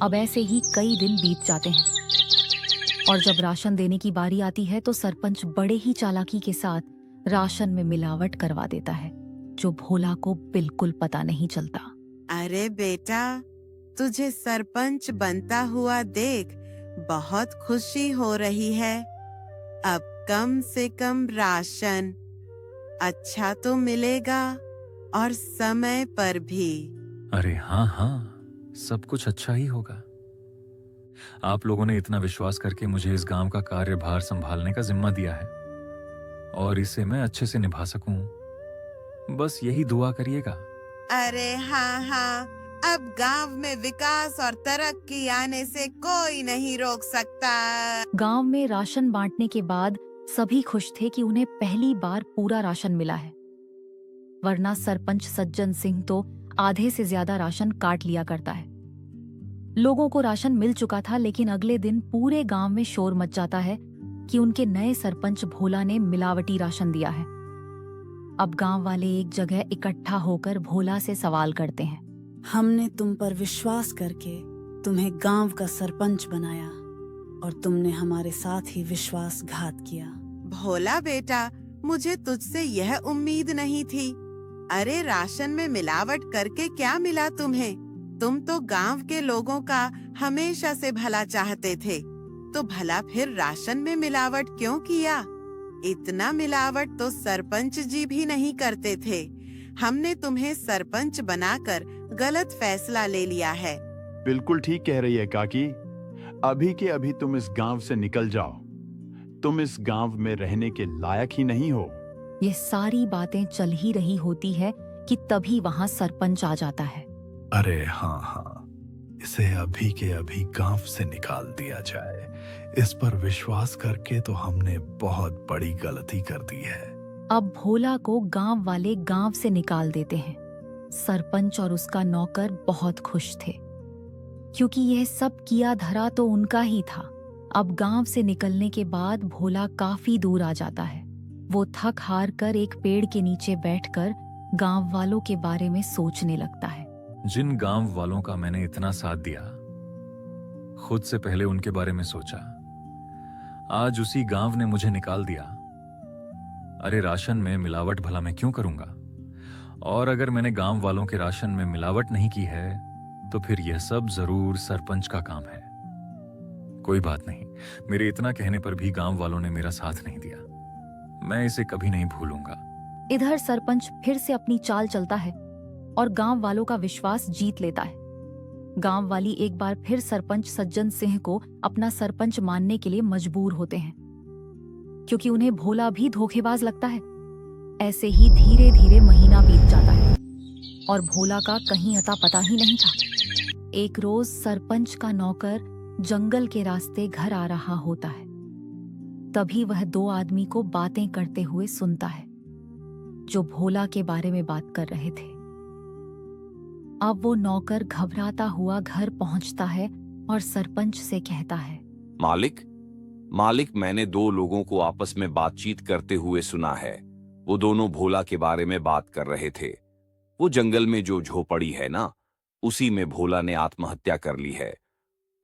अब ऐसे ही कई दिन बीत जाते हैं और जब राशन देने की बारी आती है तो सरपंच बड़े ही चालाकी के साथ राशन में मिलावट करवा देता है, जो भोला को बिल्कुल पता नहीं चलता। अरे बेटा, तुझे सरपंच बनता हुआ देख बहुत खुशी हो रही है। अब कम से कम राशन अच्छा तो मिलेगा और समय पर भी। अरे हाँ हाँ, सब कुछ अच्छा ही होगा। आप लोगों ने इतना विश्वास करके मुझे इस गांव का कार्यभार संभालने का जिम्मा दिया है और इसे मैं अच्छे से निभा सकूं। बस यही दुआ करिएगा। अरे हाँ, अब गांव में विकास और तरक्की आने से कोई नहीं रोक सकता। गांव में राशन बांटने के बाद सभी खुश थे कि उन्हें पहली बार पूरा राशन मिला है, वरना सरपंच सज्जन सिंह तो आधे से ज्यादा राशन काट लिया करता है। लोगों को राशन मिल चुका था, लेकिन अगले दिन पूरे गांव में शोर मच जाता है कि उनके नए सरपंच भोला ने मिलावटी राशन दिया है। अब गांव वाले एक जगह इकट्ठा होकर भोला से सवाल करते हैं। हमने तुम पर विश्वास करके तुम्हें गांव का सरपंच बनाया और तुमने हमारे साथ ही विश्वासघात किया। भोला बेटा, मुझे तुझसे यह उम्मीद नहीं थी। अरे राशन में मिलावट करके क्या मिला तुम्हें? तुम तो गांव के लोगों का हमेशा से भला चाहते थे, तो भला फिर राशन में मिलावट क्यों किया? इतना मिलावट तो सरपंच जी भी नहीं करते थे। हमने तुम्हें सरपंच बनाकर गलत फैसला ले लिया है। बिल्कुल ठीक कह रही है काकी। अभी के अभी तुम इस गांव से निकल जाओ। तुम इस गांव में रहने के लायक ही नहीं हो। ये सारी बातें चल ही रही होती है कि तभी वहां सरपंच आ जाता है। अरे हाँ, इसे अभी के अभी गांव से निकाल दिया जाए। इस पर विश्वास करके तो हमने बहुत बड़ी गलती कर दी है। अब भोला को गांव वाले गांव से निकाल देते हैं। सरपंच और उसका नौकर बहुत खुश थे, क्योंकि यह सब किया धरा तो उनका ही था। अब गांव से निकलने के बाद भोला काफी दूर आ जाता है। वो थक हार कर एक पेड़ के नीचे बैठकर गांव वालों के बारे में सोचने लगता है। जिन गांव वालों का मैंने इतना साथ दिया, खुद से पहले उनके बारे में सोचा, आज उसी गांव ने मुझे निकाल दिया। अरे राशन में मिलावट भला मैं क्यों करूंगा? और अगर मैंने गांव वालों के राशन में मिलावट नहीं की है तो फिर यह सब जरूर सरपंच का काम है। कोई बात नहीं, मेरे इतना कहने पर भी गांव वालों ने मेरा साथ नहीं दिया। मैं इसे कभी नहीं भूलूंगा। इधर सरपंच फिर से अपनी चाल चलता है और गांव वालों का विश्वास जीत लेता है। गांव वाली एक बार फिर सरपंच सज्जन सिंह को अपना सरपंच मानने के लिए मजबूर होते हैं, क्योंकि उन्हें भोला भी धोखेबाज लगता है। ऐसे ही धीरे धीरे महीना बीत जाता है और भोला का कहीं अता पता ही नहीं था। एक रोज सरपंच का नौकर जंगल के रास्ते घर आ रहा होता है। तभी वह दो आदमी को बातें करते हुए सुनता है, जो भोला के बारे में बात कर रहे थे। अब वो नौकर घबराता हुआ घर पहुंचता है और सरपंच से कहता है, मालिक, मैंने दो लोगों को आपस में बातचीत करते हुए सुना है। वो दोनों भोला के बारे में बात कर रहे थे। वो जंगल में जो झोपड़ी है ना, उसी में भोला ने आत्महत्या कर ली है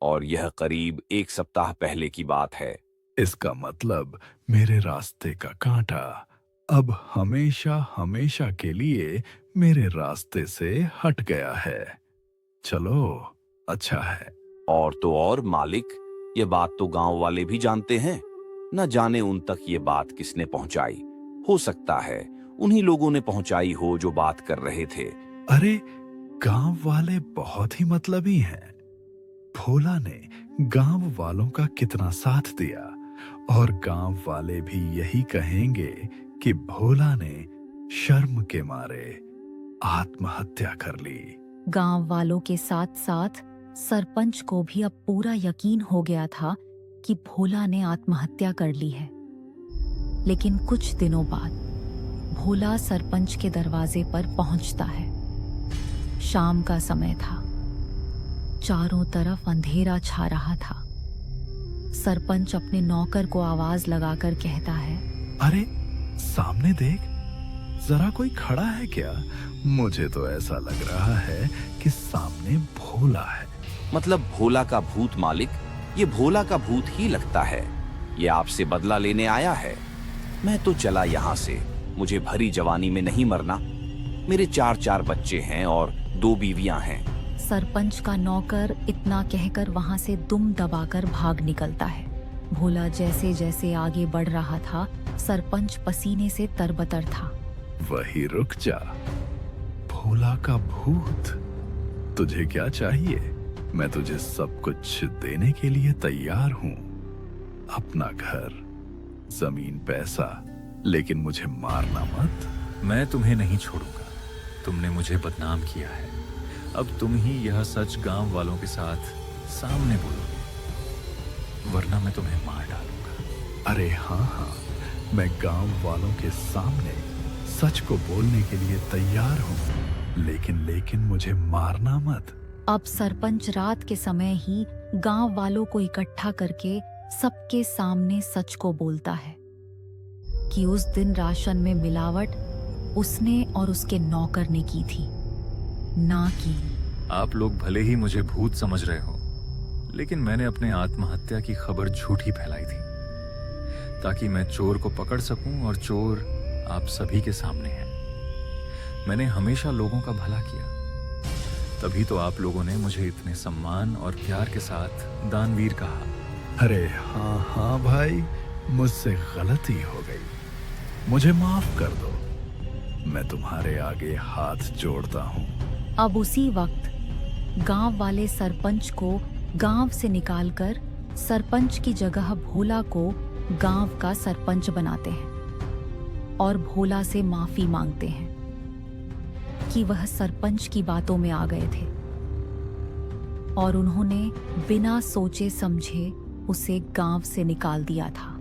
और यह करीब 1 सप्ताह पहले की बात है। इसका मतलब मेरे रास्ते का कांटा अब हमेशा हमेशा के लिए मेरे रास्ते से हट गया है। चलो, अच्छा है। और तो और मालिक, ये बात तो गांव वाले भी जानते हैं। न जाने उन तक ये बात किसने पहुंचाई। हो सकता है उन्हीं लोगों ने पहुंचाई हो जो बात कर रहे थे। अरे गांव वाले बहुत ही मतलबी हैं। भोला ने गांव वालों का कितना साथ दिया और गांव वाले भी यही कहेंगे कि भोला ने शर्म के मारे आत्महत्या कर ली। गांव वालों के साथ साथ सरपंच को भी अब पूरा यकीन हो गया था कि भोला ने आत्महत्या कर ली है। लेकिन कुछ दिनों बाद भोला सरपंच के दरवाजे पर पहुंचता है। शाम का समय था, चारों तरफ अंधेरा छा रहा था। सरपंच अपने नौकर को आवाज लगाकर कहता है, अरे सामने देख, जरा कोई खड़ा है क्या? मुझे तो ऐसा लग रहा है कि सामने भोला है। मतलब भोला का भूत मालिक, ये भोला का भूत ही लगता है। ये आपसे बदला लेने आया है। मैं तो चला यहाँ से, मुझे भरी जवानी में नहीं मरना। मेरे 4 बच्चे हैं और 2 बीवियां हैं। सरपंच का नौकर इतना कहकर वहां से दुम दबाकर भाग निकलता है। भोला जैसे जैसे आगे बढ़ रहा था, सरपंच पसीने से तरबतर था। वही रुक जा, भोला का भूत। तुझे क्या चाहिए? मैं तुझे सब कुछ देने के लिए तैयार हूं। अपना घर, जमीन, पैसा, लेकिन मुझे मारना मत। मैं तुम्हें नहीं छोड़ूंगा। तुमने मुझे बदनाम किया है। अब तुम ही यह सच गांव वालों के साथ सामने बोलोगे, वरना मैं तुम्हें मार डालूंगा। अरे हाँ, मैं गांव वालों के सामने सच को बोलने के लिए तैयार हूं, लेकिन मुझे मारना मत। अब सरपंच रात के समय ही गांव वालों को इकट्ठा करके सबके सामने सच को बोलता है कि उस दिन राशन में मिलावट उसने और उसके नौकर ने की थी, ना कि। आप लोग भले ही मुझे भूत समझ रहे हो, लेकिन मैंने अपने आत्महत्या की खबर झूठी फैलाई थी ताकि मैं चोर को पकड़ सकूं, और चोर आप सभी के सामने है। मैंने हमेशा लोगों का भला किया, तभी तो आप लोगों ने मुझे इतने सम्मान और प्यार के साथ दानवीर कहा। अरे हाँ भाई, मुझसे गलती हो गई, मुझे माफ कर दो। मैं तुम्हारे आगे हाथ जोड़ता हूँ। अब उसी वक्त गांव वाले सरपंच को गांव से निकालकर सरपंच की जगह भोला को गांव का सरपंच बनाते हैं और भोला से माफी मांगते हैं कि वह सरपंच की बातों में आ गए थे और उन्होंने बिना सोचे समझे उसे गांव से निकाल दिया था।